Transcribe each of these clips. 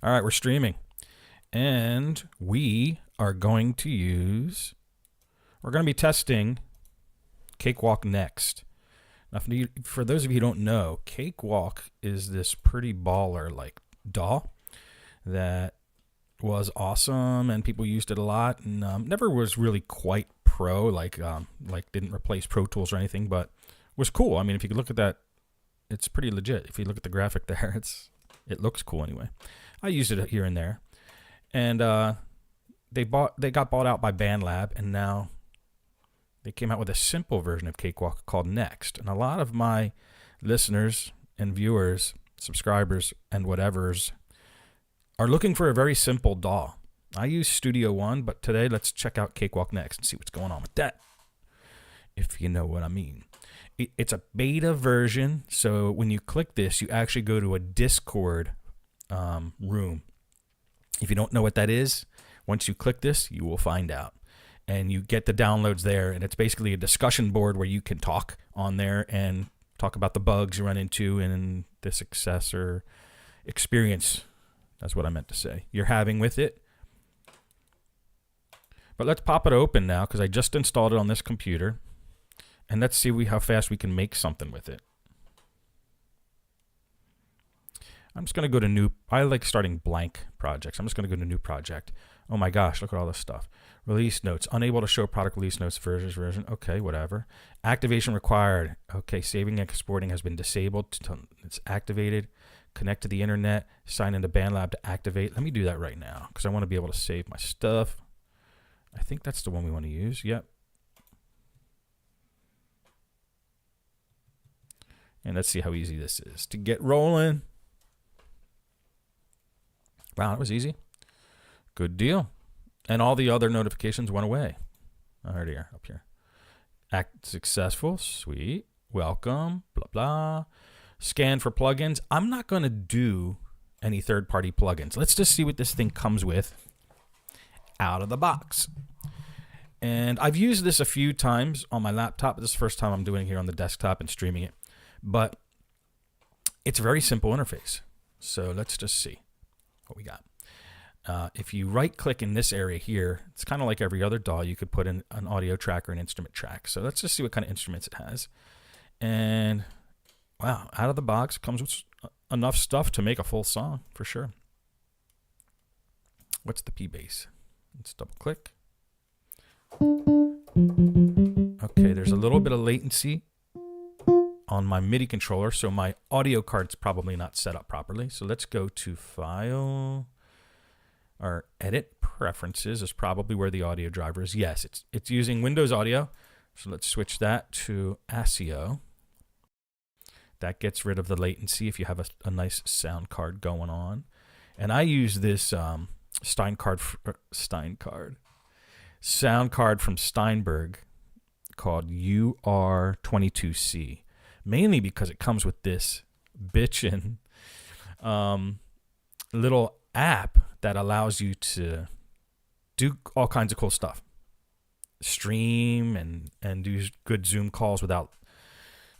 All right, we're streaming. And we are going to use, we're going to be testing Cakewalk next. Now, for those of you who don't know, Cakewalk is this pretty baller like DAW that was awesome and people used it a lot, and never was really quite pro, like didn't replace Pro Tools or anything, but was cool. I mean, if you could look at that, it's pretty legit. If you look at the graphic there, it looks cool anyway. I used it here and there, and they got bought out by BandLab, and now they came out with a simple version of Cakewalk called Next. And a lot of my listeners and viewers, subscribers, and whatevers are looking for a very simple DAW. I use Studio One, but today let's check out Cakewalk Next and see what's going on with that, if you know what I mean. It's a beta version, so when you click this, you actually go to a Discord room. If you don't know what that is, once you click this, you will find out. And you get the downloads there, and it's basically a discussion board where you can talk on there and talk about the bugs you run into and the success or experience, that's what I meant to say, you're having with it. But let's pop it open now, because I just installed it on this computer, and let's see how fast we can make something with it. I'm just going to go to new. I like starting blank projects. I'm just going to go to new project. Oh my gosh, look at all this stuff. Release notes. Unable to show product release notes version. Okay, whatever. Activation required. Okay, saving and exporting has been disabled. It's activated. Connect to the internet. Sign into BandLab to activate. Let me do that right now because I want to be able to save my stuff. I think that's the one we want to use. Yep. And let's see how easy this is to get rolling. Wow, that was easy. Good deal. And all the other notifications went away. Oh, right here, up here. Act successful. Sweet. Welcome. Blah, blah. Scan for plugins. I'm not going to do any third-party plugins. Let's just see what this thing comes with out of the box. And I've used this a few times on my laptop. This is the first time I'm doing it here on the desktop and streaming it. But it's a very simple interface. So let's just see what we got. If you right click in this area here, it's kind of like every other DAW. You could put in an audio track or an instrument track. So let's just see what kind of instruments it has. And wow, out of the box comes with enough stuff to make a full song for sure. What's the P bass? Let's double click. Okay, there's a little bit of latency on my MIDI controller, so my audio card's probably not set up properly. So let's go to File. Or Edit Preferences is probably where the audio driver is. Yes, it's using Windows Audio. So let's switch that to ASIO. That gets rid of the latency if you have a nice sound card going on. And I use this sound card from Steinberg called UR22C, mainly because it comes with this bitchin' little app that allows you to do all kinds of cool stuff. Stream and do good Zoom calls without,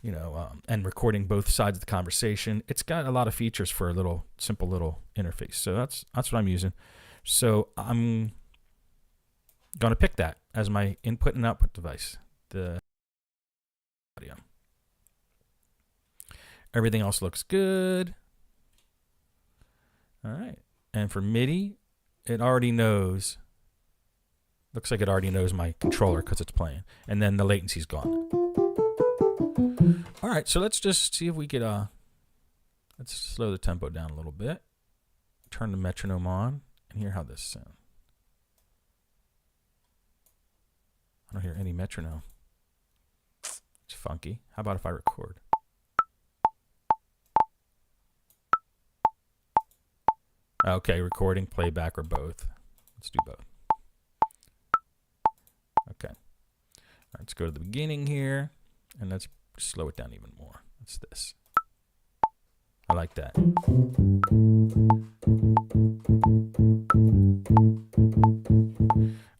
and recording both sides of the conversation. It's got a lot of features for a little simple little interface. So that's what I'm using. So I'm going to pick that as my input and output device, the audio. Everything else looks good. All right. And for MIDI, it already knows, looks like it already knows my controller because it's playing. And then the latency's gone. All right, so let's just see if we could, let's slow the tempo down a little bit. Turn the metronome on and hear how this sounds. I don't hear any metronome. It's funky. How about if I record? Okay, recording, playback, or both. Let's do both. Okay. All right, let's go to the beginning here, and let's slow it down even more. That's this. I like that.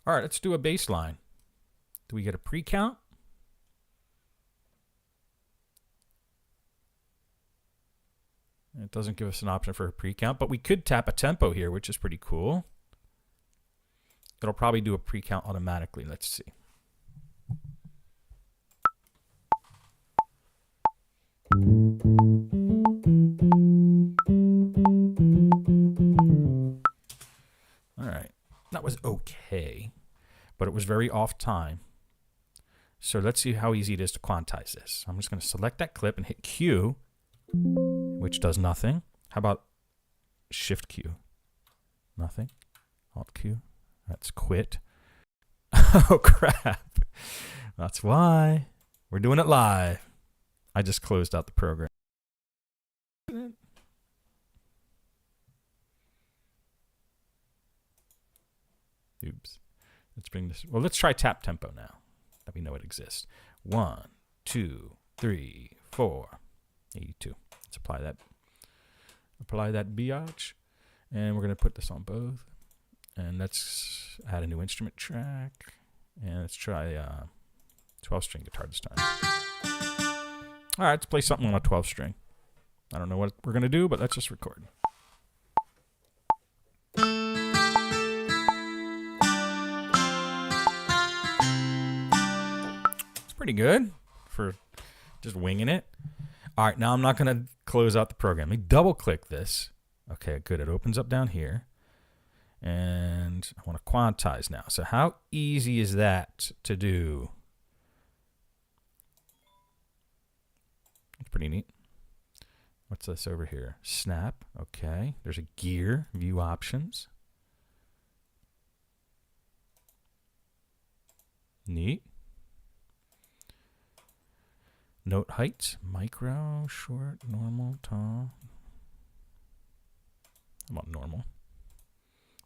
All right, let's do a bass line. Do we get a pre-count? It doesn't give us an option for a pre-count, but we could tap a tempo here, which is pretty cool. It'll probably do a pre-count automatically. Let's see. All right, that was okay, but it was very off time. So let's see how easy it is to quantize this. I'm just going to select that clip and hit Q, which does nothing. How about Shift Q? Nothing. Alt Q. That's quit. Oh, crap. That's why. We're doing it live. I just closed out the program. Oops. Let's bring this. Well, let's try tap tempo now that we know it exists. 1, 2, 3, 4, 82. Let's apply that. Apply that biatch. And we're going to put this on both. And let's add a new instrument track. And let's try 12-string guitar this time. All right, let's play something on a 12-string. I don't know what we're going to do, but let's just record. It's pretty good for just winging it. All right, now I'm not going to close out the program. Let me double-click this. Okay, good. It opens up down here. And I want to quantize now. So how easy is that to do? It's pretty neat. What's this over here? Snap. Okay. There's a gear. View options. Neat. Note heights. Micro, short, normal, tall. How about normal?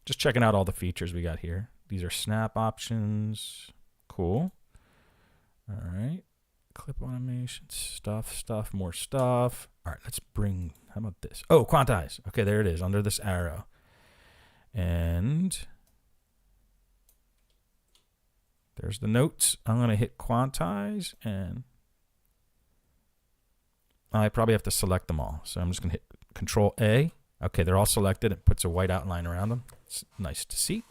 Just checking out all the features we got here. These are snap options. Cool. All right. Clip automation, stuff, more stuff. All right, let's bring, how about this? Oh, quantize. Okay, there it is, under this arrow. And there's the notes. I'm going to hit quantize, and I probably have to select them all. So I'm just going to hit Control A. Okay, they're all selected. It puts a white outline around them. It's nice to see.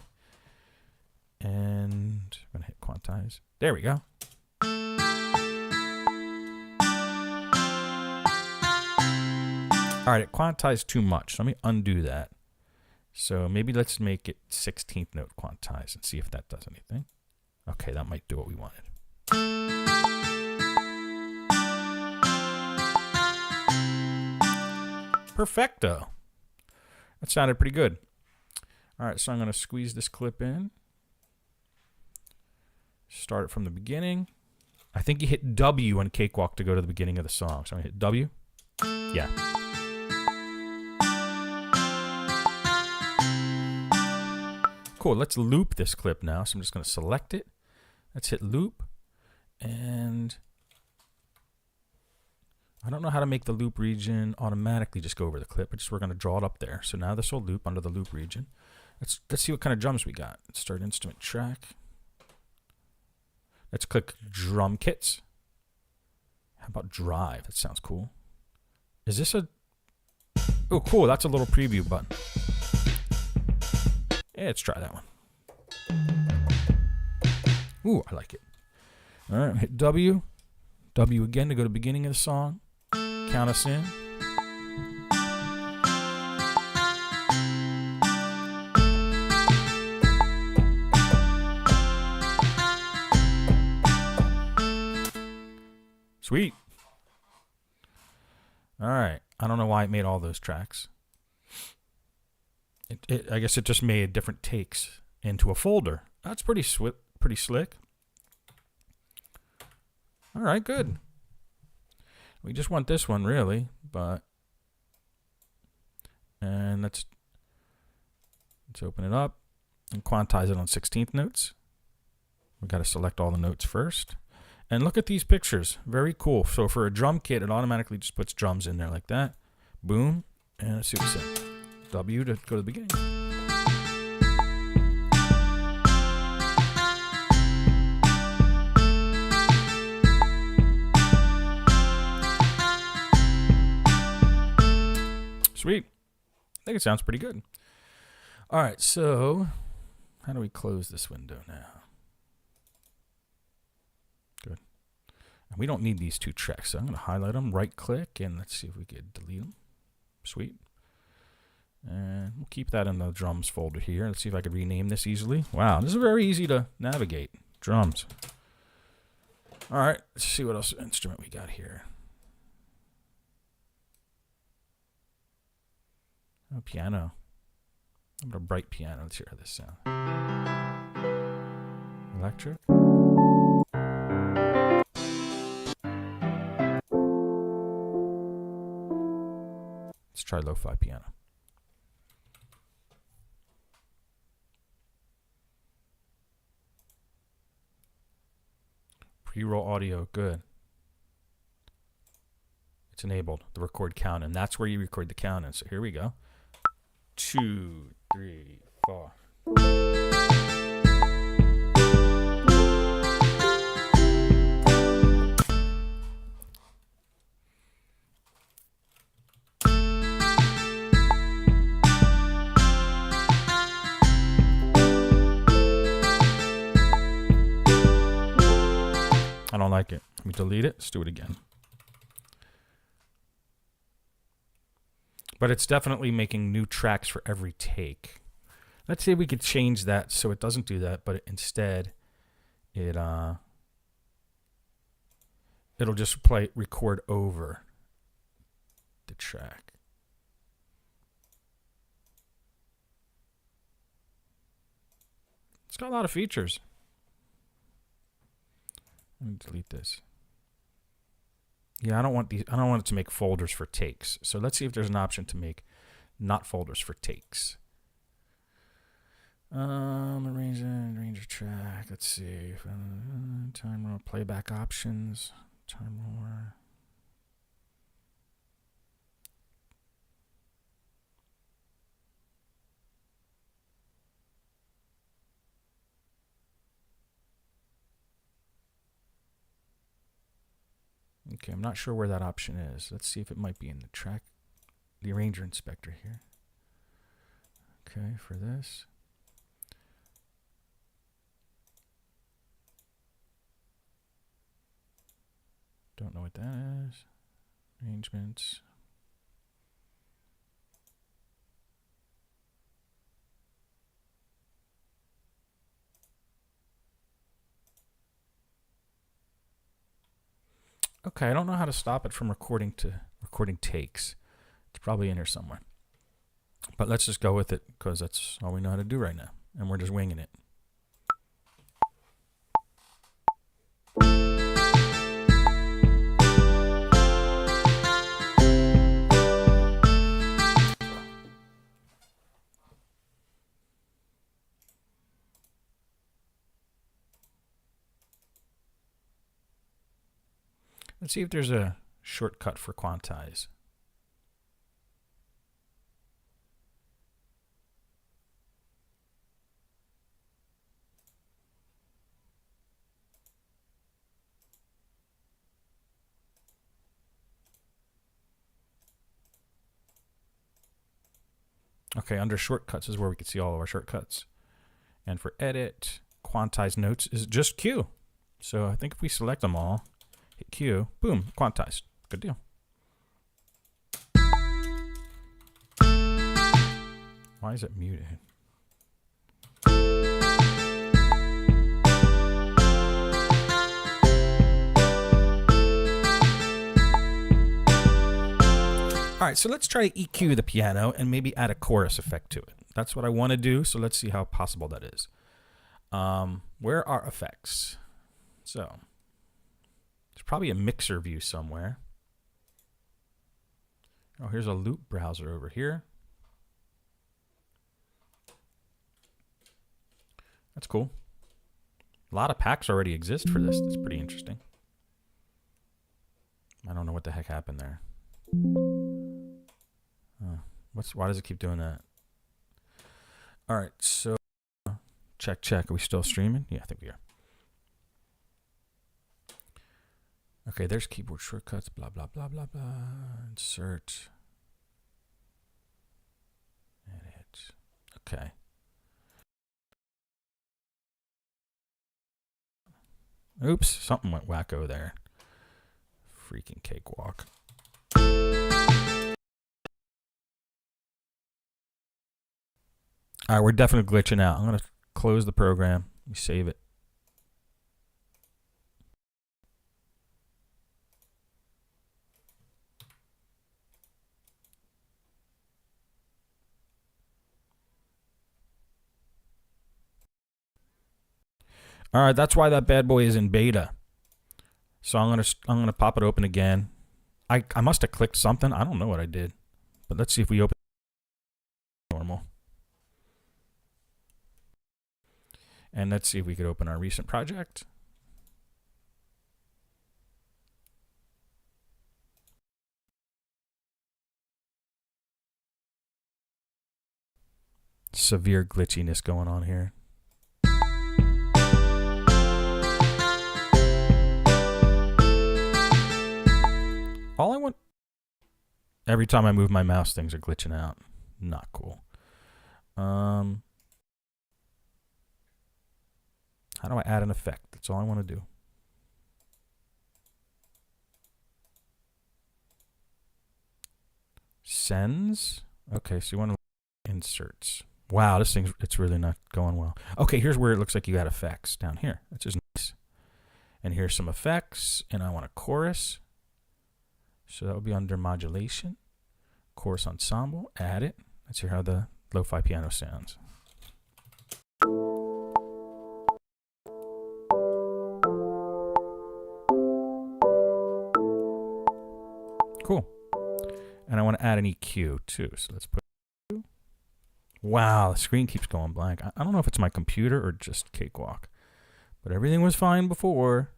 And I'm going to hit quantize. There we go. All right, it quantized too much. Let me undo that. So maybe let's make it 16th note quantize and see if that does anything. Okay, that might do what we wanted. Perfecto. That sounded pretty good. All right, so I'm going to squeeze this clip in. Start it from the beginning. I think you hit W on Cakewalk to go to the beginning of the song. So I'm going to hit W. Yeah. Cool, let's loop this clip now. So I'm just going to select it. Let's hit loop. And I don't know how to make the loop region automatically just go over the clip. But we're going to draw it up there. So now this will loop under the loop region. Let's see what kind of drums we got. Let's start instrument track. Let's click drum kits. How about drive? That sounds cool. Is this a... Oh, cool. That's a little preview button. Yeah, let's try that one. Ooh, I like it. All right, hit W. W again to go to the beginning of the song. Count us in. Sweet. All right. I don't know why it made all those tracks. I guess it just made different takes into a folder. That's pretty slick. All right, good. We just want this one, really, but... And let's open it up and quantize it on 16th notes. We've got to select all the notes first. And look at these pictures. Very cool. So for a drum kit, it automatically just puts drums in there like that. Boom. And let's see what it says. W to go to the beginning. think it sounds pretty good. All right, so how do we close this window now? Good. And we don't need these 2 tracks, so I'm going to highlight them, right-click, and let's see if we can delete them. Sweet. And we'll keep that in the drums folder here. Let's see if I can rename this easily. Wow, this is very easy to navigate. Drums. All right, let's see what else instrument we got here. Oh, piano. I'm going to bright piano. Let's hear how this sounds. Electric. Let's try lo-fi piano. Pre-roll audio, good. It's enabled, the record count, and that's where you record the count in. So here we go. 2, 3, 4. I don't like it. Let me delete it. Let's do it again. But it's definitely making new tracks for every take. Let's see if we could change that so it doesn't do that, but instead it'll just record over the track. It's got a lot of features. Let me delete this. Yeah, I don't want it to make folders for takes. So let's see if there's an option to make not folders for takes. Arrange a track. Let's see. Time roll, playback options. Time roller. Okay, I'm not sure where that option is. Let's see if it might be in the track, the arranger inspector here. Okay, for this. Don't know what that is. Arrangements. Okay, I don't know how to stop it from recording takes. It's probably in here somewhere. But let's just go with it because that's all we know how to do right now. And we're just winging it. Let's see if there's a shortcut for Quantize. Okay, under shortcuts is where we can see all of our shortcuts. And for edit, Quantize notes is just Q. So I think if we select them all, hit Q, boom, quantized. Good deal. Why is it muted? All right, so let's try to EQ the piano and maybe add a chorus effect to it. That's what I want to do, so let's see how possible that is. Where are effects? So there's probably a mixer view somewhere. Oh, here's a loop browser over here. That's cool. A lot of packs already exist for this. That's pretty interesting. I don't know what the heck happened there. Why does it keep doing that? All right, so check. Are we still streaming? Yeah, I think we are. Okay, there's keyboard shortcuts, blah, blah, blah, blah, blah. Insert. Oops, something went wacko there. Freaking Cakewalk. All right, we're definitely glitching out. I'm going to close the program. Let me save it. All right, that's why that bad boy is in beta. So I'm gonna pop it open again. I must have clicked something. I don't know what I did, but let's see if we open normal. And let's see if we could open our recent project. Severe glitchiness going on here. All I want... Every time I move my mouse, things are glitching out. Not cool. How do I add an effect? That's all I want to do. Sends. Okay, so you want to inserts. Wow, this thing's, it's really not going well. Okay, here's where it looks like you got effects down here. That's just nice. And here's some effects, and I want a chorus. So that will be under modulation. Chorus ensemble, add it. Let's hear how the lo-fi piano sounds. Cool. And I want to add an EQ too. So let's put... Wow, the screen keeps going blank. I don't know if it's my computer or just Cakewalk. But everything was fine before.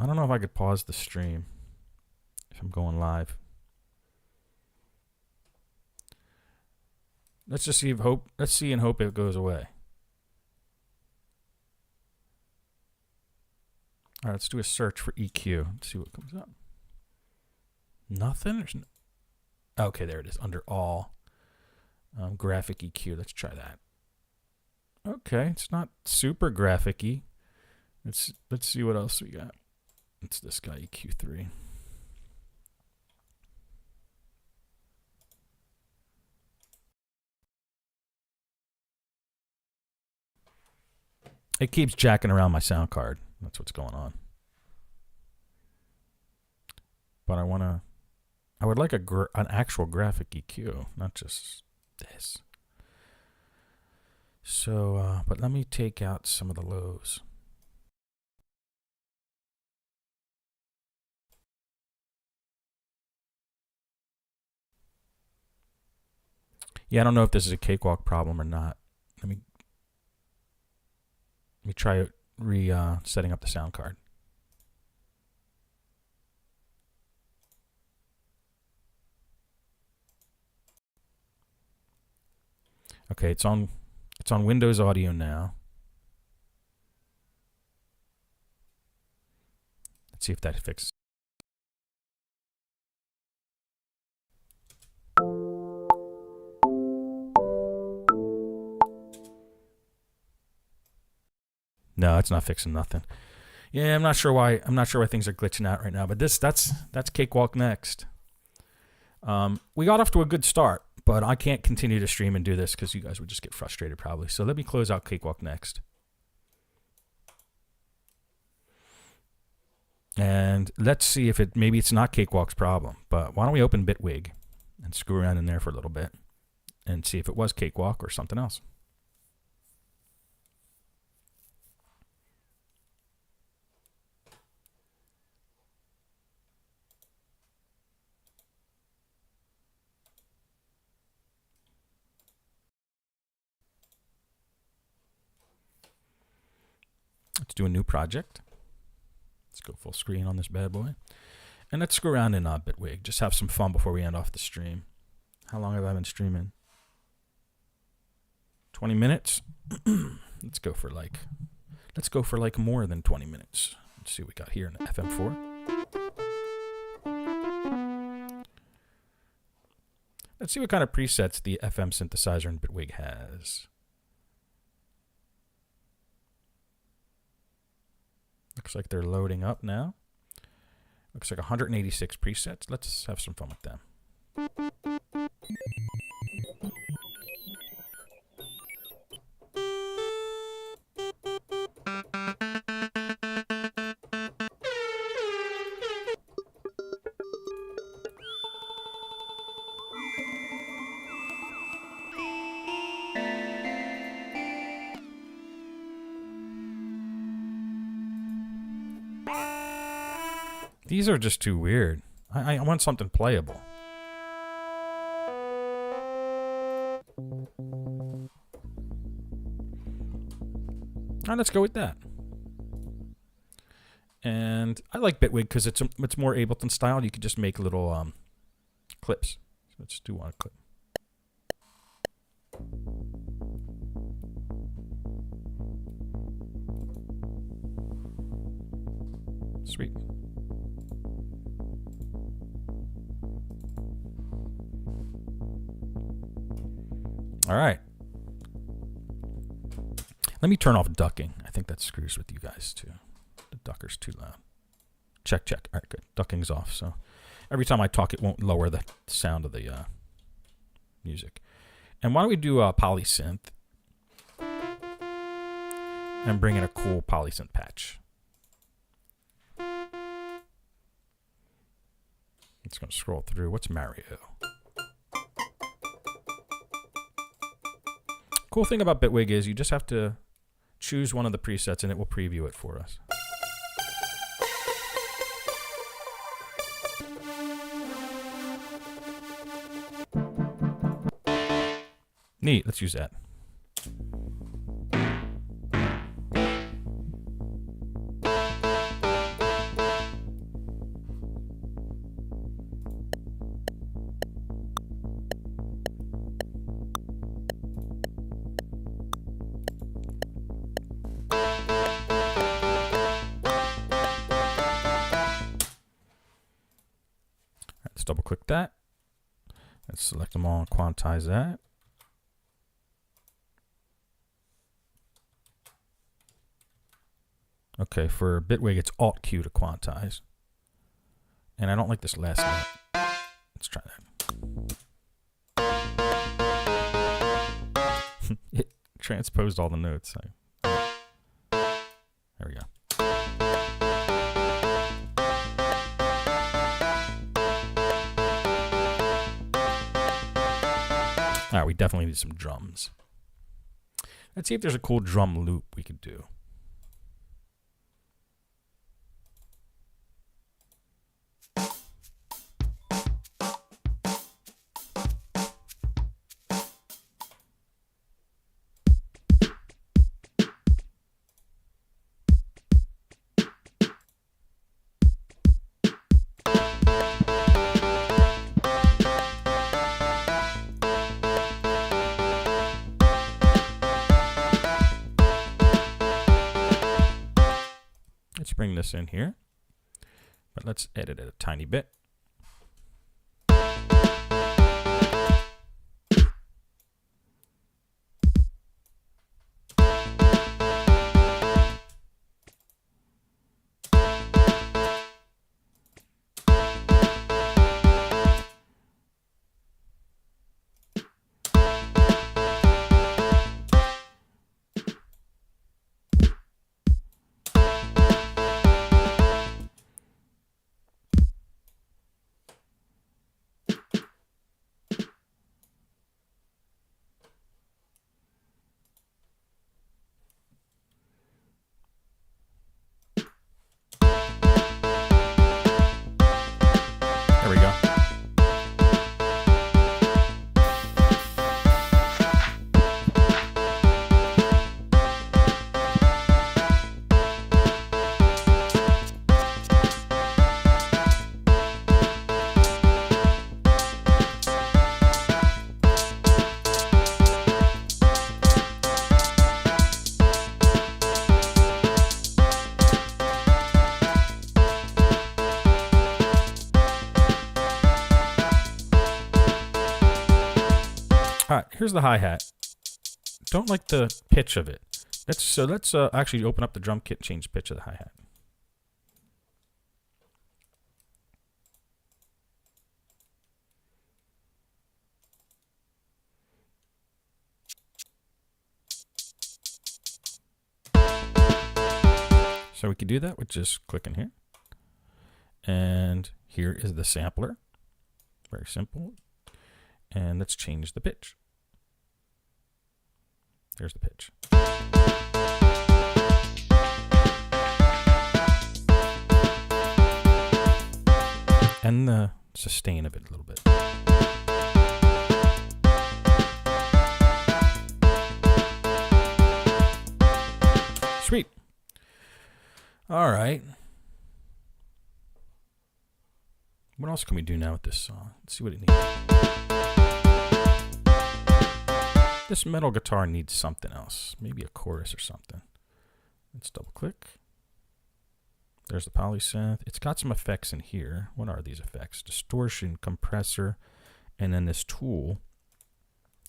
I don't know if I could pause the stream if I'm going live. Let's just see if hope. Let's see and hope it goes away. All right, let's do a search for EQ. Let's see what comes up. Nothing. There's no, okay, there it is. Under all, graphic EQ. Let's try that. Okay, it's not super graphic-y. Let's see what else we got. It's this guy, EQ3. It keeps jacking around my sound card. That's what's going on. But I would like an actual graphic EQ, not just this. So, but let me take out some of the lows. Yeah, I don't know if this is a Cakewalk problem or not. Let me try setting up the sound card. Okay, it's on Windows Audio now. Let's see if that fixes. No, it's not fixing nothing. Yeah, I'm not sure why things are glitching out right now, but that's Cakewalk next. We got off to a good start, but I can't continue to stream and do this because you guys would just get frustrated probably. So let me close out Cakewalk next. And let's see if maybe it's not Cakewalk's problem, but why don't we open Bitwig and screw around in there for a little bit and see if it was Cakewalk or something else. Let's do a new project. Let's go full screen on this bad boy. And let's screw around in Bitwig. Just have some fun before we end off the stream. How long have I been streaming? 20 minutes? Let's go for like more than 20 minutes. Let's see what we got here in the FM4. Let's see what kind of presets the FM synthesizer in Bitwig has. Looks like they're loading up now. Looks like 186 presets. Let's have some fun with them. These are just too weird. I want something playable. Alright, let's go with that. And I like Bitwig because it's more Ableton style. You could just make little clips. So let's do one clip. Sweet. All right. Let me turn off ducking. I think that screws with you guys too. The ducker's too loud. Check, check. All right, good. Ducking's off. So every time I talk, it won't lower the sound of the music. And why don't we do a polysynth and bring in a cool polysynth patch. It's going to scroll through. What's Mario? Cool thing about Bitwig is you just have to choose one of the presets and it will preview it for us. Neat. Let's use that. Let's double click that. Let's select them all and quantize that. Okay, for Bitwig, it's Alt-Q to quantize. And I don't like this last note. Let's try that. It transposed all the notes. There we go. All right, we definitely need some drums. Let's see if there's a cool drum loop we could do. Let's bring this in here, but let's edit it a tiny bit. All right, here's the hi-hat. Don't like the pitch of it. Let's actually open up the drum kit and change the pitch of the hi-hat. So we can do that with just clicking here. And here is the sampler. Very simple. And let's change the pitch. There's the pitch. And the sustain of it a little bit. Sweet. All right. What else can we do now with this song? Let's see what it needs. This metal guitar needs something else. Maybe a chorus or something. Let's double click. There's the polysynth. It's got some effects in here. What are these effects? Distortion, compressor, and then this tool.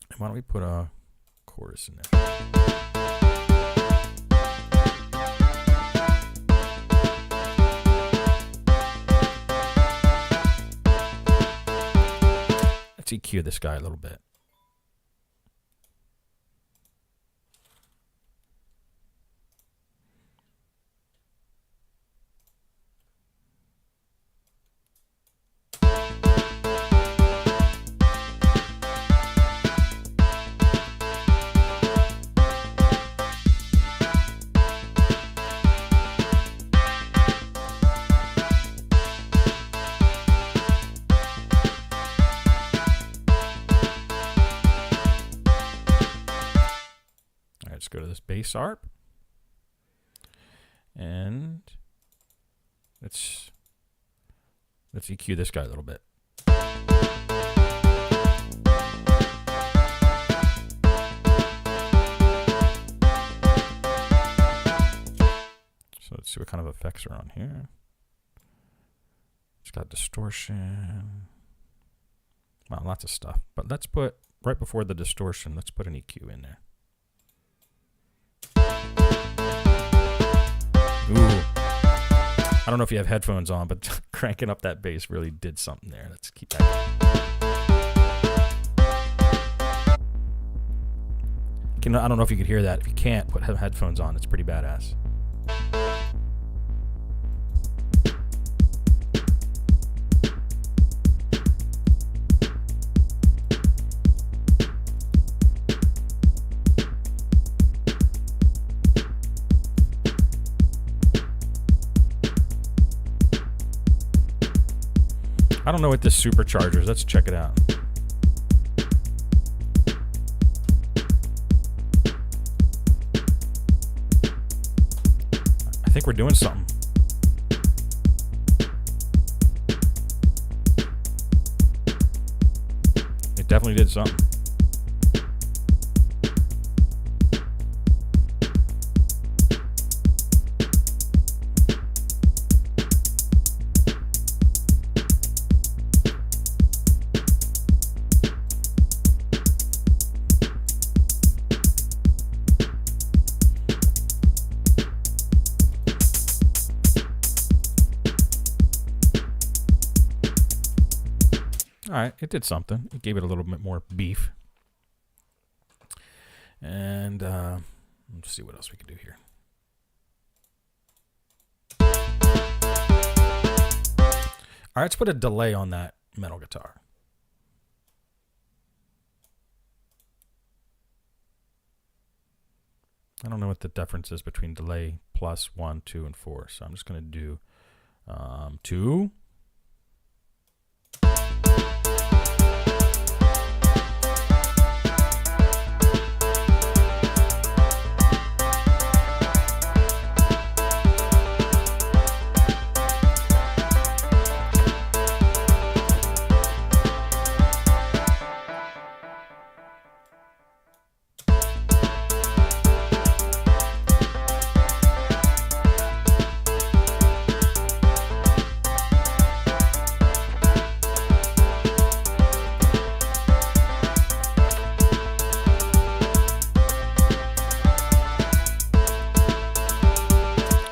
And why don't we put a chorus in there? Let's EQ this guy a little bit. Let's go to this bass ARP, and let's EQ this guy a little bit. So let's see what kind of effects are on here. It's got distortion. Wow, lots of stuff. But let's put, right before the distortion, let's put an EQ in there. Ooh. I don't know if you have headphones on, but cranking up that bass really did something there. Let's keep that. I don't know if you could hear that. If you can't, put headphones on. It's pretty badass. I don't know what this supercharger is. Let's check it out. I think we're doing something. It definitely did something. All right, it did something. It gave it a little bit more beef. And let's see what else we can do here. All right, let's put a delay on that metal guitar. I don't know what the difference is between delay plus 1, 2, and 4. So I'm just going to do 2.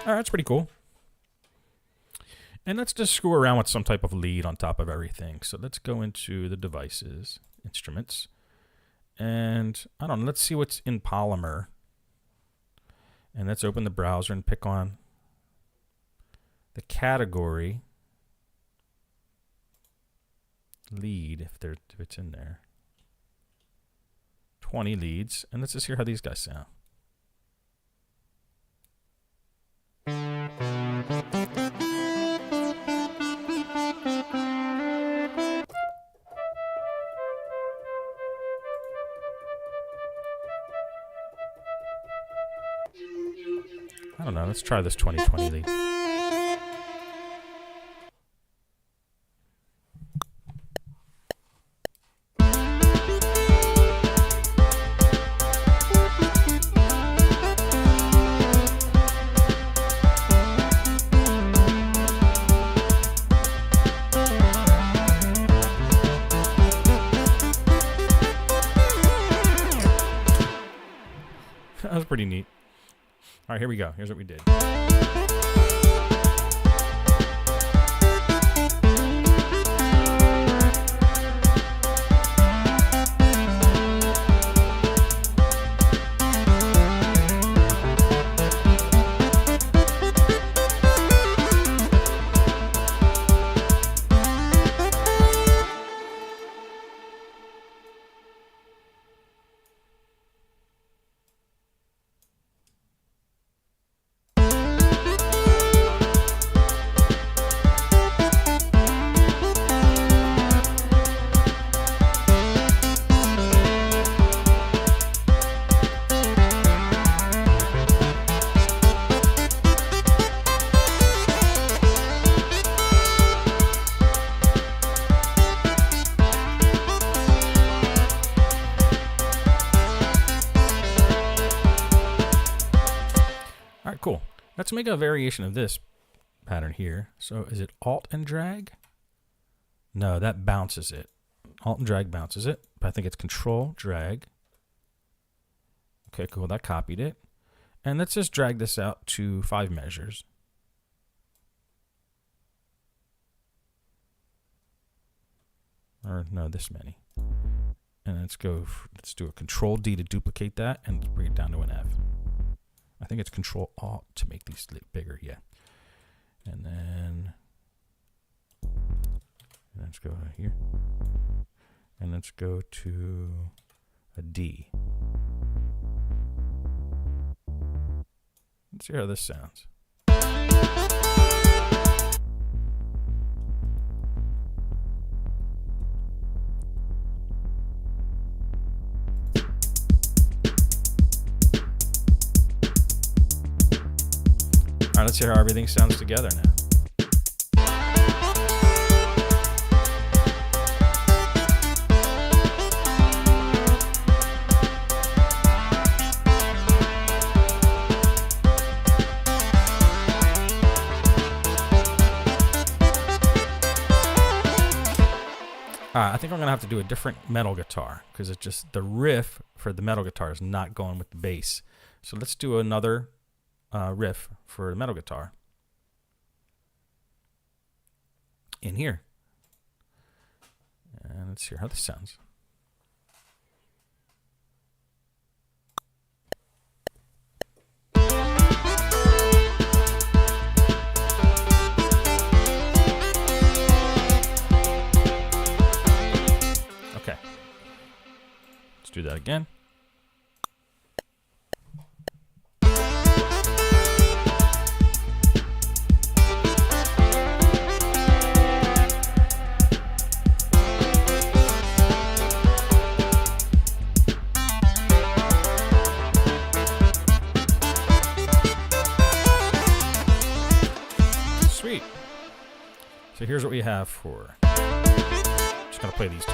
That's pretty cool. And let's just screw around with some type of lead on top of everything. So let's go into the devices, instruments, and I don't know, let's see what's in Polymer. And let's open the browser and pick on the category lead, if it's in there. 20 leads, and let's just hear how these guys sound. I don't know, let's try this 2020 lead. That was pretty neat. All right, here we go. Here's what we did. All right, cool. Let's make a variation of this pattern here. So is it Alt and drag? No, that bounces it. Alt and drag bounces it, but I think it's Control, drag. Okay, cool, that copied it. And let's just drag this out to 5 measures. Or no, this many. And let's do a Control D to duplicate that and bring it down to an F. I think it's Control Alt to make these bigger, yeah. And then let's go here. And let's go to a D. Let's see how this sounds. All right, let's hear how everything sounds together now. I think I'm going to have to do a different metal guitar because it's just the riff for the metal guitar is not going with the bass. So let's do another riff for the metal guitar in here. And let's hear how this sounds. Okay. Let's do that again. Sweet. So here's what we have for. Just gonna play these two.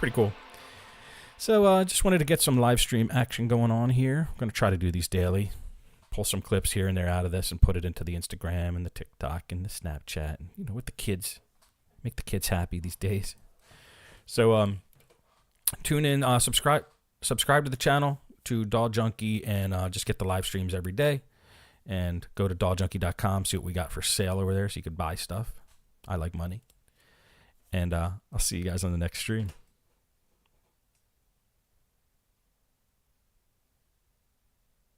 pretty cool. So just wanted to get some live stream action going on here. I'm going to try to do these daily. Pull some clips here and there out of this and put it into the Instagram and the TikTok and the Snapchat. And, you know, with the kids. Make the kids happy these days. So tune in, subscribe to the channel, to Doll Junkie, and just get the live streams every day. And go to dolljunkie.com, see what we got for sale over there so you could buy stuff. I like money. And I'll see you guys on the next stream.